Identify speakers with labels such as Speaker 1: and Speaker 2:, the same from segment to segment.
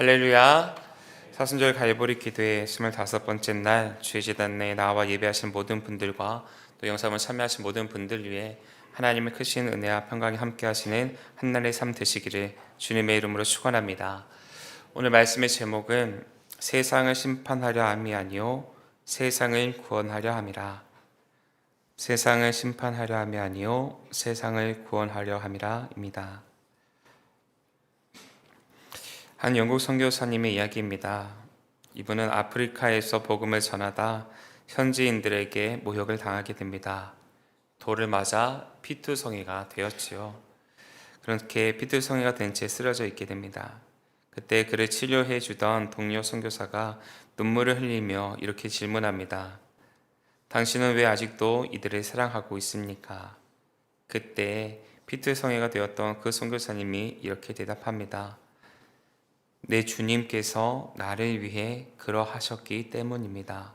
Speaker 1: 할렐루야. 사순절 갈보리 기도회 25번째 날 주의 제단 내에 나와 예배하신 모든 분들과 또 영상을 참여하신 모든 분들 위해 하나님의 크신 은혜와 평강이 함께 하시는 한날의 삶 되시기를 주님의 이름으로 축원합니다. 오늘 말씀의 제목은 세상을 심판하려 함이 아니요 세상을 구원하려 함이라. 세상을 심판하려 함이 아니요 세상을 구원하려 함이라입니다. 한 영국 선교사님의 이야기입니다. 이분은 아프리카에서 복음을 전하다 현지인들에게 모욕을 당하게 됩니다. 돌을 맞아 피투성이가 되었지요. 그렇게 피투성이가 된 채 쓰러져 있게 됩니다. 그때 그를 치료해 주던 동료 선교사가 눈물을 흘리며 이렇게 질문합니다. 당신은 왜 아직도 이들을 사랑하고 있습니까? 그때 피투성이가 되었던 그 선교사님이 이렇게 대답합니다. 내 주님께서 나를 위해 그러하셨기 때문입니다.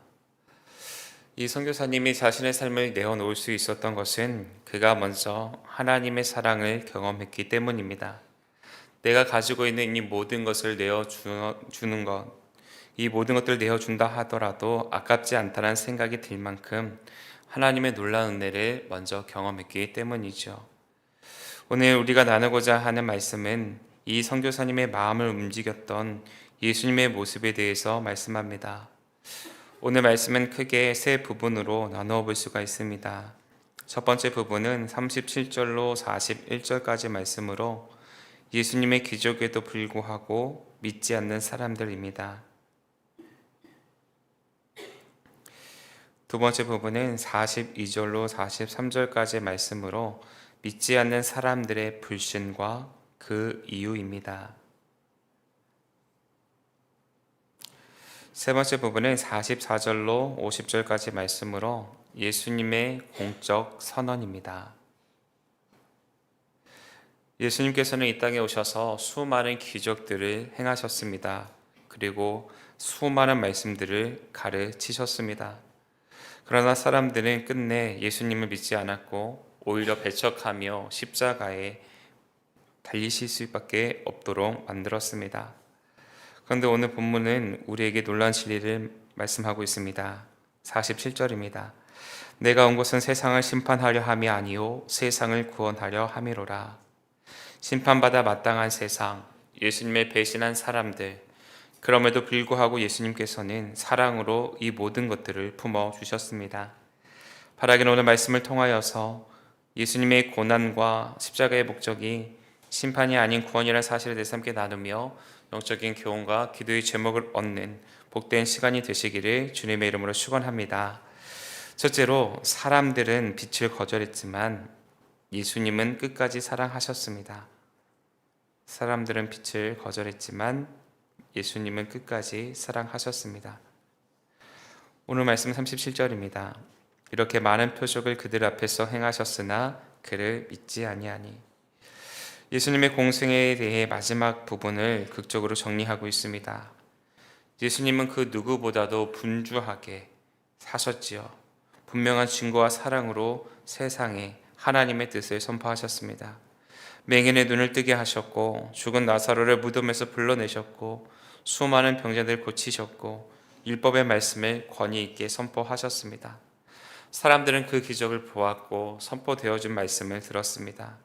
Speaker 1: 이 선교사님이 자신의 삶을 내어놓을 수 있었던 것은 그가 먼저 하나님의 사랑을 경험했기 때문입니다. 내가 가지고 있는 이 모든 것을 내어주는 것, 이 모든 것들을 내어준다 하더라도 아깝지 않다는 생각이 들 만큼 하나님의 놀라운 은혜를 먼저 경험했기 때문이죠. 오늘 우리가 나누고자 하는 말씀은 이 선교사님의 마음을 움직였던 예수님의 모습에 대해서 말씀합니다. 오늘 말씀은 크게 세 부분으로 나누어 볼 수가 있습니다. 첫 번째 부분은 37절로 41절까지 말씀으로 예수님의 기적에도 불구하고 믿지 않는 사람들입니다. 두 번째 부분은 42절로 43절까지 말씀으로 믿지 않는 사람들의 불신과 그 이유입니다. 세 번째 부분은 44절로 50절까지 말씀으로 예수님의 공적 선언입니다. 예수님께서는 이 땅에 오셔서 수많은 기적들을 행하셨습니다. 그리고 수많은 말씀들을 가르치셨습니다. 그러나 사람들은 끝내 예수님을 믿지 않았고 오히려 배척하며 십자가에 달리실 수밖에 없도록 만들었습니다. 그런데 오늘 본문은 우리에게 놀라운 진리를 말씀하고 있습니다. 47절입니다. 내가 온 것은 세상을 심판하려 함이 아니요 세상을 구원하려 함이로라. 심판받아 마땅한 세상, 예수님을 배신한 사람들, 그럼에도 불구하고 예수님께서는 사랑으로 이 모든 것들을 품어주셨습니다. 바라기는 오늘 말씀을 통하여서 예수님의 고난과 십자가의 목적이 심판이 아닌 구원이라는 사실에 대해서 함께 나누며 영적인 교훈과 기도의 제목을 얻는 복된 시간이 되시기를 주님의 이름으로 축원합니다. 첫째로 사람들은 빛을 거절했지만 예수님은 끝까지 사랑하셨습니다. 사람들은 빛을 거절했지만 예수님은 끝까지 사랑하셨습니다. 오늘 말씀 37절입니다. 이렇게 많은 표적을 그들 앞에서 행하셨으나 그를 믿지 아니하니. 예수님의 공생애에 대해 마지막 부분을 극적으로 정리하고 있습니다. 예수님은 그 누구보다도 분주하게 사셨지요. 분명한 증거와 사랑으로 세상에 하나님의 뜻을 선포하셨습니다. 맹인의 눈을 뜨게 하셨고 죽은 나사로를 무덤에서 불러내셨고 수많은 병자들 고치셨고 율법의 말씀을 권위 있게 선포하셨습니다. 사람들은 그 기적을 보았고 선포되어진 말씀을 들었습니다.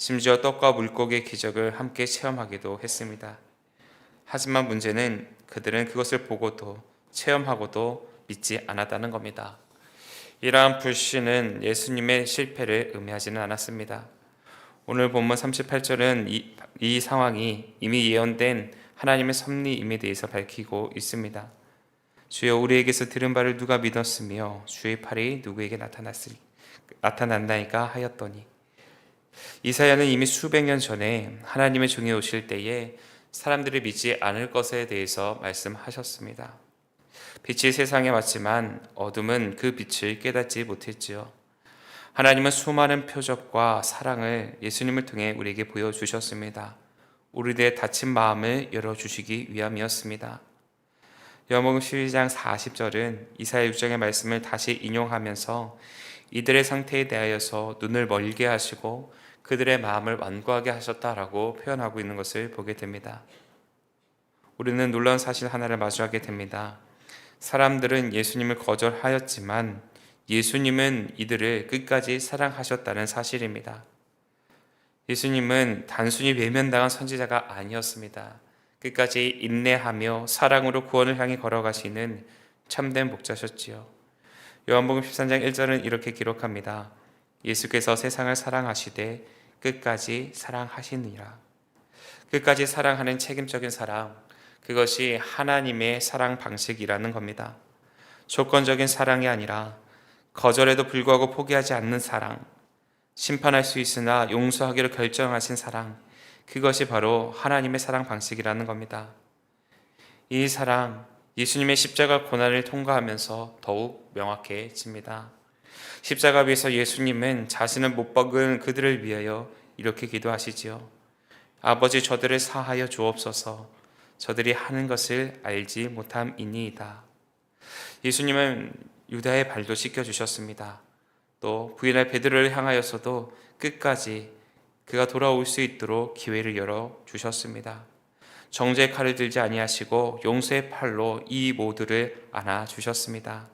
Speaker 1: 심지어 떡과 물고기의 기적을 함께 체험하기도 했습니다. 하지만 문제는 그들은 그것을 보고도 체험하고도 믿지 않았다는 겁니다. 이러한 불신은 예수님의 실패를 의미하지는 않았습니다. 오늘 본문 38절은 이 상황이 이미 예언된 하나님의 섭리임에 대해서 밝히고 있습니다. 주여 우리에게서 들은 바를 누가 믿었으며 주의 팔이 누구에게 나타났나이까 하였더니. 이사야는 이미 수백 년 전에 하나님의 종이 오실 때에 사람들이 믿지 않을 것에 대해서 말씀하셨습니다. 빛이 세상에 왔지만 어둠은 그 빛을 깨닫지 못했지요. 하나님은 수많은 표적과 사랑을 예수님을 통해 우리에게 보여주셨습니다. 우리들의 닫힌 마음을 열어주시기 위함이었습니다. 요한복음 12장 40절은 이사야 6장의 말씀을 다시 인용하면서 이들의 상태에 대하여서 눈을 멀게 하시고 그들의 마음을 완고하게 하셨다라고 표현하고 있는 것을 보게 됩니다. 우리는 놀라운 사실 하나를 마주하게 됩니다. 사람들은 예수님을 거절하였지만 예수님은 이들을 끝까지 사랑하셨다는 사실입니다. 예수님은 단순히 외면당한 선지자가 아니었습니다. 끝까지 인내하며 사랑으로 구원을 향해 걸어가시는 참된 목자셨지요. 요한복음 13장 1절은 이렇게 기록합니다. 예수께서 세상을 사랑하시되 끝까지 사랑하시니라. 끝까지 사랑하는 책임적인 사랑, 그것이 하나님의 사랑 방식이라는 겁니다. 조건적인 사랑이 아니라 거절에도 불구하고 포기하지 않는 사랑, 심판할 수 있으나 용서하기로 결정하신 사랑, 그것이 바로 하나님의 사랑 방식이라는 겁니다. 이 사랑, 예수님의 십자가 고난을 통과하면서 더욱 명확해집니다. 십자가 위에서 예수님은 자신을 못 박은 그들을 위하여 이렇게 기도하시지요. 아버지, 저들을 사하여 주옵소서. 저들이 하는 것을 알지 못함이니이다. 예수님은 유다의 발도 씻겨주셨습니다. 또 부인할 베드로를 향하여서도 끝까지 그가 돌아올 수 있도록 기회를 열어주셨습니다. 정죄의 칼을 들지 아니하시고 용서의 팔로 이 모두를 안아주셨습니다.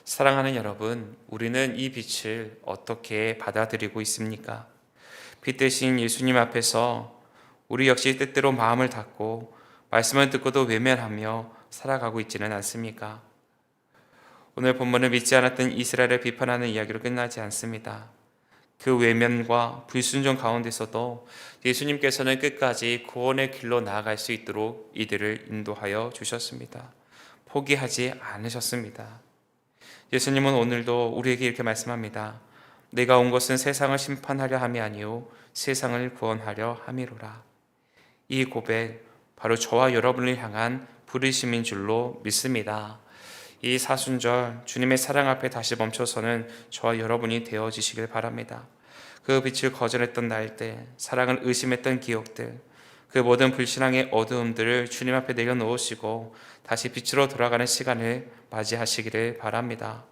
Speaker 1: 사랑하는 여러분, 우리는 이 빛을 어떻게 받아들이고 있습니까? 빛 대신 예수님 앞에서 우리 역시 때때로 마음을 닫고 말씀을 듣고도 외면하며 살아가고 있지는 않습니까? 오늘 본문은 믿지 않았던 이스라엘을 비판하는 이야기로 끝나지 않습니다. 그 외면과 불순종 가운데서도 예수님께서는 끝까지 구원의 길로 나아갈 수 있도록 이들을 인도하여 주셨습니다. 포기하지 않으셨습니다. 예수님은 오늘도 우리에게 이렇게 말씀합니다. 내가 온 것은 세상을 심판하려 함이 아니요 세상을 구원하려 함이로라. 이 고백, 바로 저와 여러분을 향한 부르심인 줄로 믿습니다. 이 사순절 주님의 사랑 앞에 다시 멈춰서는 저와 여러분이 되어지시길 바랍니다. 그 빛을 거절했던 날들, 사랑을 의심했던 기억들, 그 모든 불신앙의 어두움들을 주님 앞에 내려놓으시고 다시 빛으로 돌아가는 시간을 맞이하시기를 바랍니다.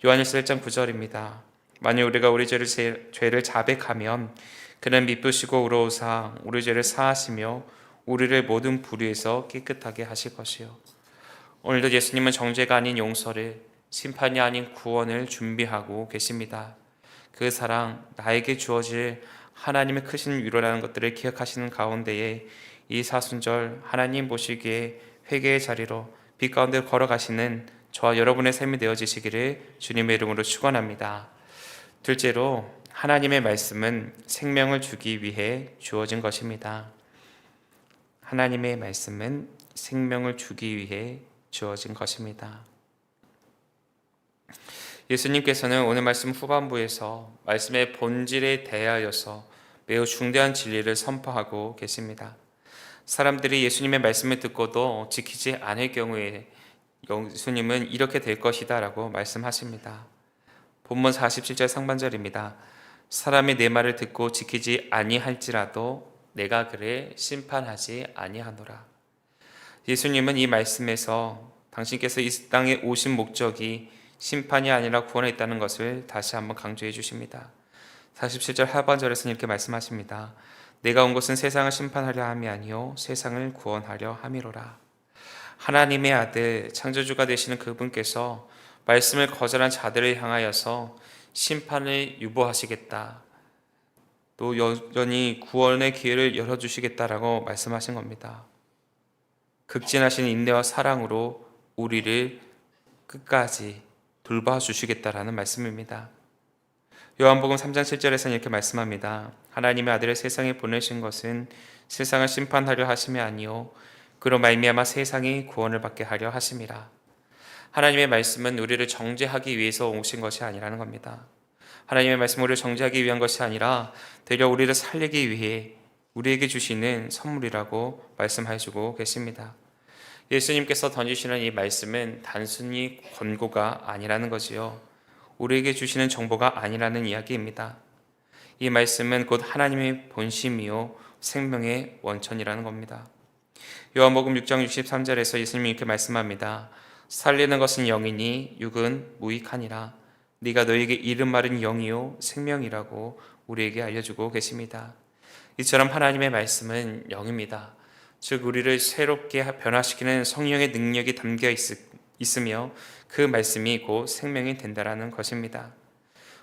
Speaker 1: 요한일서 1장 9절입니다. 만일 우리가 우리 죄를 자백하면 그는 미쁘시고 의로우사 우리 죄를 사하시며 우리를 모든 불의에서 깨끗하게 하실 것이요. 오늘도 예수님은 정죄가 아닌 용서를, 심판이 아닌 구원을 준비하고 계십니다. 그 사랑, 나에게 주어질 하나님의 크신 위로라는 것들을 기억하시는 가운데에 이 사순절 하나님 보시기에 회개의 자리로 빛 가운데 걸어가시는 저와 여러분의 삶이 되어지시기를 주님의 이름으로 축원합니다. 둘째로, 하나님의 말씀은 생명을 주기 위해 주어진 것입니다. 하나님의 말씀은 생명을 주기 위해 주어진 것입니다. 예수님께서는 오늘 말씀 후반부에서 말씀의 본질에 대하여서 매우 중대한 진리를 선포하고 계십니다. 사람들이 예수님의 말씀을 듣고도 지키지 않을 경우에 예수님은 이렇게 될 것이다 라고 말씀하십니다. 본문 47절 상반절입니다. 사람이 내 말을 듣고 지키지 아니할지라도 내가 그를 심판하지 아니하노라. 예수님은 이 말씀에서 당신께서 이 땅에 오신 목적이 심판이 아니라 구원에 있다는 것을 다시 한번 강조해 주십니다. 47절 하반절에서는 이렇게 말씀하십니다. 내가 온 것은 세상을 심판하려 함이 아니요 세상을 구원하려 함이로라. 하나님의 아들 창조주가 되시는 그분께서 말씀을 거절한 자들을 향하여서 심판을 유보하시겠다, 또 여전히 구원의 기회를 열어주시겠다라고 말씀하신 겁니다. 극진하신 인내와 사랑으로 우리를 끝까지 돌봐주시겠다라는 말씀입니다. 요한복음 3장 7절에서는 이렇게 말씀합니다. 하나님의 아들을 세상에 보내신 것은 세상을 심판하려 하심이 아니요 그로 말미암아 세상이 구원을 받게 하려 하심이라. 하나님의 말씀은 우리를 정죄하기 위해서 오신 것이 아니라는 겁니다. 하나님의 말씀은 우리를 정죄하기 위한 것이 아니라 되려 우리를 살리기 위해 우리에게 주시는 선물이라고 말씀해주고 계십니다. 예수님께서 던지시는 이 말씀은 단순히 권고가 아니라는 거지요. 우리에게 주시는 정보가 아니라는 이야기입니다. 이 말씀은 곧 하나님의 본심이요 생명의 원천이라는 겁니다. 요한복음 6장 63절에서 예수님이 이렇게 말씀합니다. 살리는 것은 영이니 육은 무익하니라. 네가 너에게 이른 말은 영이요 생명이라고 우리에게 알려주고 계십니다. 이처럼 하나님의 말씀은 영입니다. 즉 우리를 새롭게 변화시키는 성령의 능력이 담겨 있으며 그 말씀이 곧 생명이 된다라는 것입니다.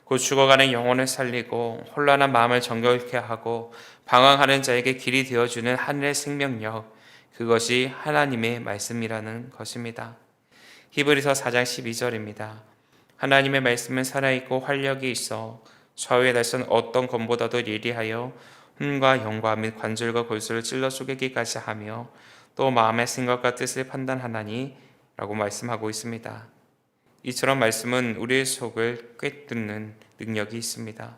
Speaker 1: 곧 죽어가는 영혼을 살리고 혼란한 마음을 정결케 하고 방황하는 자에게 길이 되어주는 하늘의 생명력, 그것이 하나님의 말씀이라는 것입니다. 히브리서 4장 12절입니다. 하나님의 말씀은 살아있고 활력이 있어 좌우에 날선 어떤 검보다도 예리하여 혼과 영과 및 관절과 골수를 찔러 쪼개기까지 하며 또 마음의 생각과 뜻을 판단하나니 라고 말씀하고 있습니다. 이처럼 말씀은 우리의 속을 꿰뚫는 능력이 있습니다.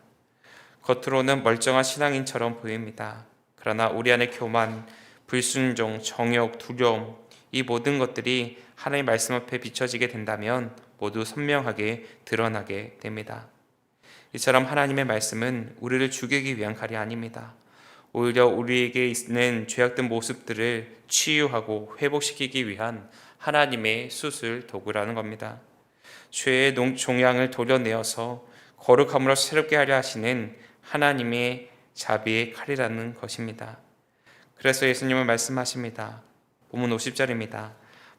Speaker 1: 겉으로는 멀쩡한 신앙인처럼 보입니다. 그러나 우리 안의 교만, 불순종, 정욕, 두려움, 이 모든 것들이 하나님의 말씀 앞에 비춰지게 된다면 모두 선명하게 드러나게 됩니다. 이처럼 하나님의 말씀은 우리를 죽이기 위한 칼이 아닙니다. 오히려 우리에게 있는 죄악된 모습들을 치유하고 회복시키기 위한 하나님의 수술 도구라는 겁니다. 죄의 종양을 도려내어서 거룩함으로 새롭게 하려 하시는 하나님의 자비의 칼이라는 것입니다. 그래서 예수님은 말씀하십니다. 본문 50절입니다.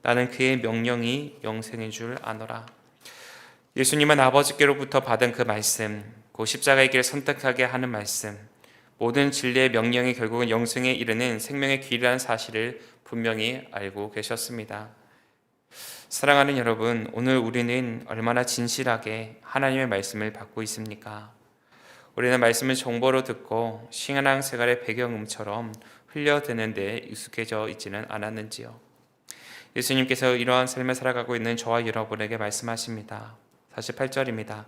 Speaker 1: 나는 그의 명령이 영생인 줄 아노라. 예수님은 아버지께로부터 받은 그 말씀, 그 십자가의 길을 선택하게 하는 말씀, 모든 진리의 명령이 결국은 영생에 이르는 생명의 길이라는 사실을 분명히 알고 계셨습니다. 사랑하는 여러분, 오늘 우리는 얼마나 진실하게 하나님의 말씀을 받고 있습니까? 우리는 말씀을 정보로 듣고 신앙생활의 배경음처럼 흘려드는데 익숙해져 있지는 않았는지요? 예수님께서 이러한 삶을 살아가고 있는 저와 여러분에게 말씀하십니다. 48절입니다.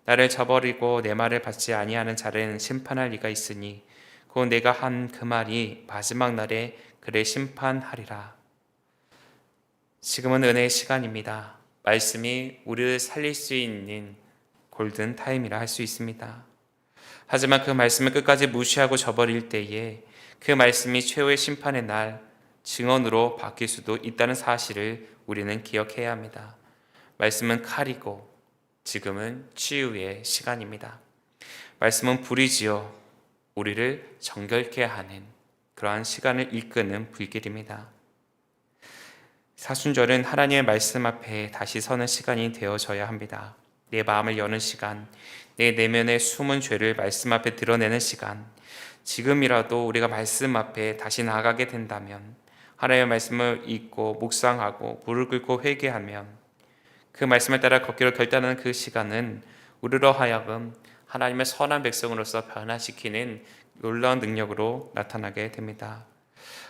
Speaker 1: 나를 저버리고 내 말을 받지 아니하는 자는 심판할 이가 있으니 곧 내가 한 그 말이 마지막 날에 그를 심판하리라. 지금은 은혜의 시간입니다. 말씀이 우리를 살릴 수 있는 골든 타임이라 할 수 있습니다. 하지만 그 말씀을 끝까지 무시하고 저버릴 때에 그 말씀이 최후의 심판의 날 증언으로 바뀔 수도 있다는 사실을 우리는 기억해야 합니다. 말씀은 칼이고 지금은 치유의 시간입니다. 말씀은 불이지요. 우리를 정결케 하는 그러한 시간을 이끄는 불길입니다. 사순절은 하나님의 말씀 앞에 다시 서는 시간이 되어져야 합니다. 내 마음을 여는 시간, 내 내면의 숨은 죄를 말씀 앞에 드러내는 시간, 지금이라도 우리가 말씀 앞에 다시 나아가게 된다면, 하나님의 말씀을 읽고 묵상하고 무릎 꿇고 회개하면 그 말씀을 따라 걷기로 결단하는 그 시간은 우리로 하여금 하나님의 선한 백성으로서 변화시키는 놀라운 능력으로 나타나게 됩니다.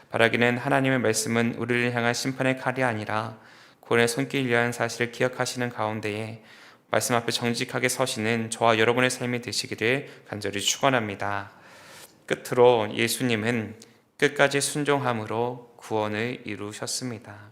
Speaker 1: 바라기는 하나님의 말씀은 우리를 향한 심판의 칼이 아니라 구원의 손길이라는 사실을 기억하시는 가운데에 말씀 앞에 정직하게 서시는 저와 여러분의 삶이 되시기를 간절히 축원합니다. 끝으로 예수님은 끝까지 순종함으로 구원을 이루셨습니다.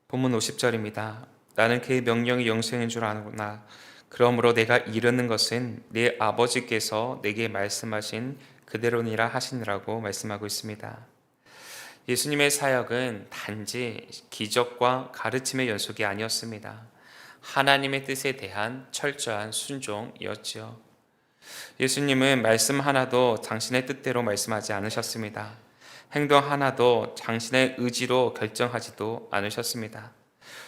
Speaker 1: 본문 50절입니다. 나는 그의 명령이 영생인 줄 아노나 그러므로 내가 이르는 것은 내 아버지께서 내게 말씀하신 그대로니라 하시느라고 말씀하고 있습니다. 예수님의 사역은 단지 기적과 가르침의 연속이 아니었습니다. 하나님의 뜻에 대한 철저한 순종이었지요. 예수님은 말씀 하나도 당신의 뜻대로 말씀하지 않으셨습니다. 행동 하나도 당신의 의지로 결정하지도 않으셨습니다.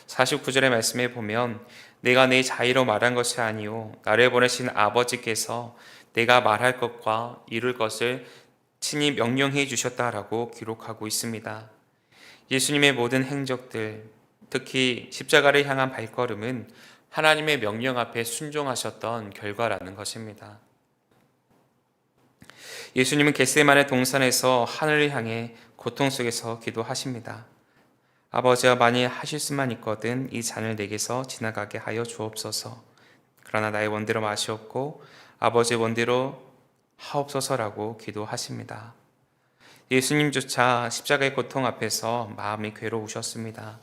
Speaker 1: 49절의 말씀에 보면 내가 내 자의로 말한 것이 아니요 나를 보내신 아버지께서 내가 말할 것과 이룰 것을 친히 명령해 주셨다라고 기록하고 있습니다. 예수님의 모든 행적들, 특히 십자가를 향한 발걸음은 하나님의 명령 앞에 순종하셨던 결과라는 것입니다. 예수님은 겟세마네 동산에서 하늘을 향해 고통 속에서 기도하십니다. 아버지와 만일 하실 수만 있거든 이 잔을 내게서 지나가게 하여 주옵소서. 그러나 나의 원대로 마시옵고 아버지의 원대로 하옵소서라고 기도하십니다. 예수님조차 십자가의 고통 앞에서 마음이 괴로우셨습니다.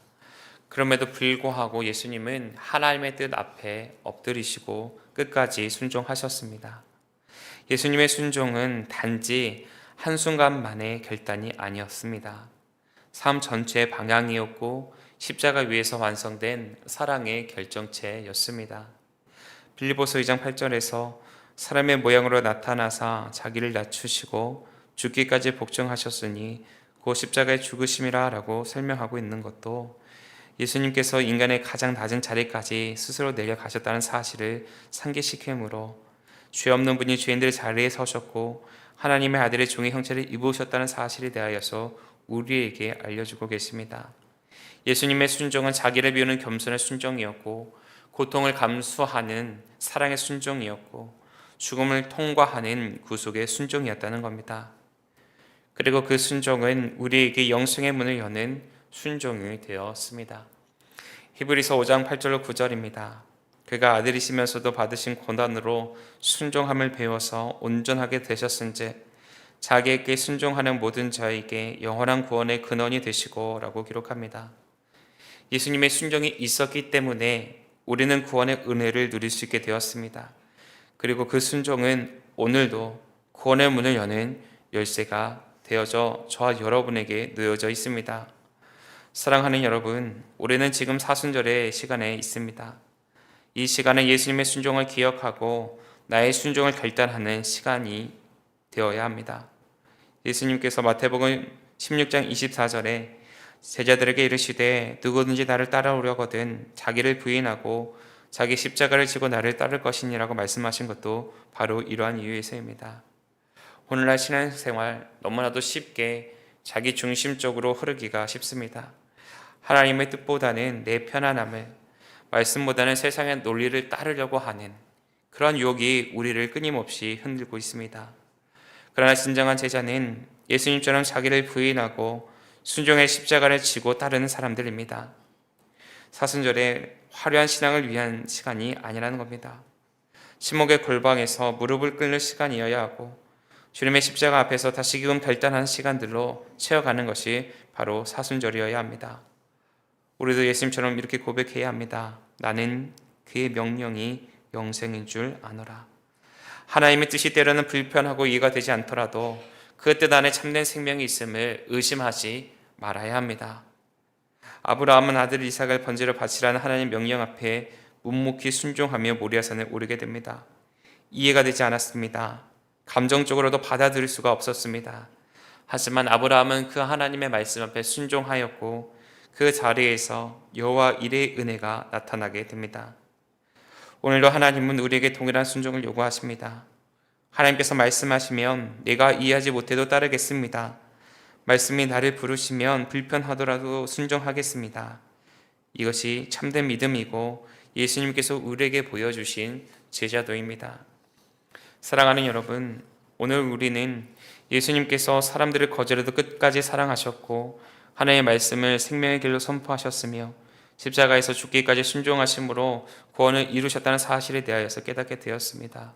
Speaker 1: 그럼에도 불구하고 예수님은 하나님의 뜻 앞에 엎드리시고 끝까지 순종하셨습니다. 예수님의 순종은 단지 한순간만의 결단이 아니었습니다. 삶 전체의 방향이었고 십자가 위에서 완성된 사랑의 결정체였습니다. 빌립보서 2장 8절에서 사람의 모양으로 나타나사 자기를 낮추시고 죽기까지 복종하셨으니 곧 십자가의 죽으심이라 라고 설명하고 있는 것도 예수님께서 인간의 가장 낮은 자리까지 스스로 내려가셨다는 사실을 상기시키므로 죄 없는 분이 죄인들 자리에 서셨고 하나님의 아들의 종의 형체를 입으셨다는 사실에 대하여서 우리에게 알려주고 계십니다. 예수님의 순종은 자기를 비우는 겸손의 순종이었고 고통을 감수하는 사랑의 순종이었고 죽음을 통과하는 구속의 순종이었다는 겁니다. 그리고 그 순종은 우리에게 영생의 문을 여는 순종이 되었습니다. 히브리서 5장 8절로 9절입니다. 그가 아들이시면서도 받으신 고난으로 순종함을 배워서 온전하게 되셨은즉 자기에게 순종하는 모든 자에게 영원한 구원의 근원이 되시고 라고 기록합니다. 예수님의 순종이 있었기 때문에 우리는 구원의 은혜를 누릴 수 있게 되었습니다. 그리고 그 순종은 오늘도 구원의 문을 여는 열쇠가 되어져 저와 여러분에게 놓여져 있습니다. 사랑하는 여러분, 우리는 지금 사순절의 시간에 있습니다. 이 시간은 예수님의 순종을 기억하고 나의 순종을 결단하는 시간이 되어야 합니다. 예수님께서 마태복음 16장 24절에 제자들에게 이르시되 누구든지 나를 따라오려거든 자기를 부인하고 자기 십자가를 지고 나를 따를 것이니라고 말씀하신 것도 바로 이러한 이유에서입니다. 오늘날 신앙생활 너무나도 쉽게 자기 중심적으로 흐르기가 쉽습니다. 하나님의 뜻보다는 내 편안함을, 말씀보다는 세상의 논리를 따르려고 하는 그런 유혹이 우리를 끊임없이 흔들고 있습니다. 그러나 진정한 제자는 예수님처럼 자기를 부인하고 순종의 십자가를 지고 따르는 사람들입니다. 사순절에 화려한 신앙을 위한 시간이 아니라는 겁니다. 침묵의 골방에서 무릎을 꿇는 시간이어야 하고 주님의 십자가 앞에서 다시금 결단하는 시간들로 채워가는 것이 바로 사순절이어야 합니다. 우리도 예수님처럼 이렇게 고백해야 합니다. 나는 그의 명령이 영생인 줄 아노라. 하나님의 뜻이 때로는 불편하고 이해가 되지 않더라도 그 뜻 안에 참된 생명이 있음을 의심하지 말아야 합니다. 아브라함은 아들 이삭을 번제로 바치라는 하나님의 명령 앞에 묵묵히 순종하며 모리아산에 오르게 됩니다. 이해가 되지 않았습니다. 감정적으로도 받아들일 수가 없었습니다. 하지만 아브라함은 그 하나님의 말씀 앞에 순종하였고 그 자리에서 여호와 일의 은혜가 나타나게 됩니다. 오늘도 하나님은 우리에게 동일한 순종을 요구하십니다. 하나님께서 말씀하시면 내가 이해하지 못해도 따르겠습니다. 말씀이 나를 부르시면 불편하더라도 순종하겠습니다. 이것이 참된 믿음이고 예수님께서 우리에게 보여주신 제자도입니다. 사랑하는 여러분, 오늘 우리는 예수님께서 사람들을 거절해도 끝까지 사랑하셨고 하나님의 말씀을 생명의 길로 선포하셨으며 십자가에서 죽기까지 순종하심으로 구원을 이루셨다는 사실에 대하여서 깨닫게 되었습니다.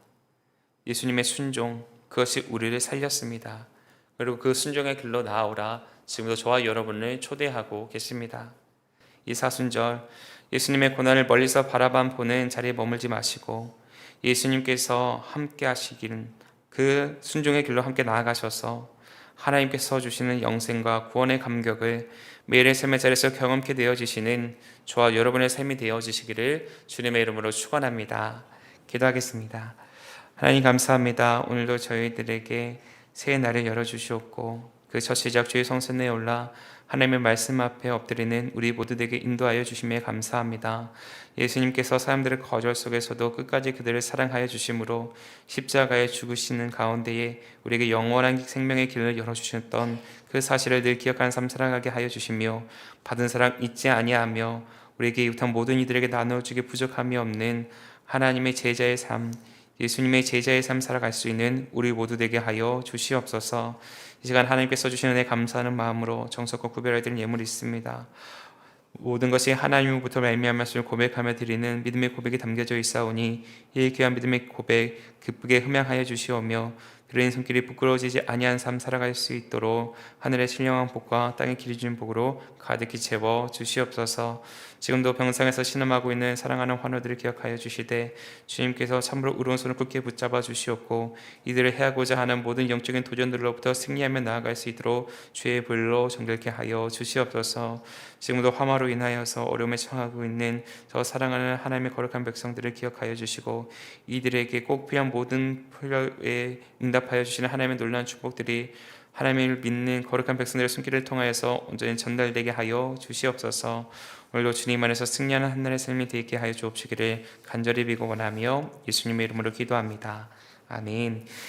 Speaker 1: 예수님의 순종, 그것이 우리를 살렸습니다. 그리고 그 순종의 길로 나아오라 지금도 저와 여러분을 초대하고 계십니다. 이 사순절 예수님의 고난을 멀리서 바라만 보는 자리에 머물지 마시고 예수님께서 함께 하시기를 그 순종의 길로 함께 나아가셔서 하나님께서 주시는 영생과 구원의 감격을 매일의 삶의 자리에서 경험케 되어지시는 저와 여러분의 삶이 되어지시기를 주님의 이름으로 축원합니다. 기도하겠습니다. 하나님 감사합니다. 오늘도 저희들에게 새해 날을 열어주시옵고 그 첫 시작 주의 성전에 올라 하나님의 말씀 앞에 엎드리는 우리 모두에게 인도하여 주심에 감사합니다. 예수님께서 사람들의 거절 속에서도 끝까지 그들을 사랑하여 주심으로 십자가에 죽으시는 가운데에 우리에게 영원한 생명의 길을 열어주셨던 그 사실을 늘 기억하는 삶 살아가게 하여 주시며 받은 사랑 잊지 아니하며 우리에게 이웃한 모든 이들에게 나누어주기 부족함이 없는 하나님의 제자의 삶, 예수님의 제자의 삶 살아갈 수 있는 우리 모두 되게 하여 주시옵소서. 이 시간 하나님께서 주시는 은혜 감사하는 마음으로 정성과 구별해야 될 예물이 있습니다. 모든 것이 하나님으로부터 말미암았음을 고백하며 드리는 믿음의 고백이 담겨져 있사오니 이 귀한 믿음의 고백 기쁘게 흠양하여 주시오며 그러한 손길이 부끄러워지지 아니한 삶 살아갈 수 있도록 하늘의 신령한 복과 땅의 길이 주는 복으로 가득히 채워 주시옵소서. 지금도 병상에서 신음하고 있는 사랑하는 환우들을 기억하여 주시되 주님께서 참으로 의로운 손을 굳게 붙잡아 주시옵고 이들을 해하고자 하는 모든 영적인 도전들로부터 승리하며 나아갈 수 있도록 주의 불로 정결케 하여 주시옵소서. 지금도 화마로 인하여서 어려움에 처하고 있는 저 사랑하는 하나님의 거룩한 백성들을 기억하여 주시고 이들에게 꼭 필요한 모든 필요에 응답 응답하여 주시는 하나님의 놀라운 축복들이 하나님을 믿는 거룩한 백성들의 손길을 통하여서 온전히 전달되게 하여 주시옵소서. 오늘도 주님 안에서 승리하는 한 날의 삶이 되게 하여 주옵시기를 간절히 비고 원하며 예수님의 이름으로 기도합니다. 아멘.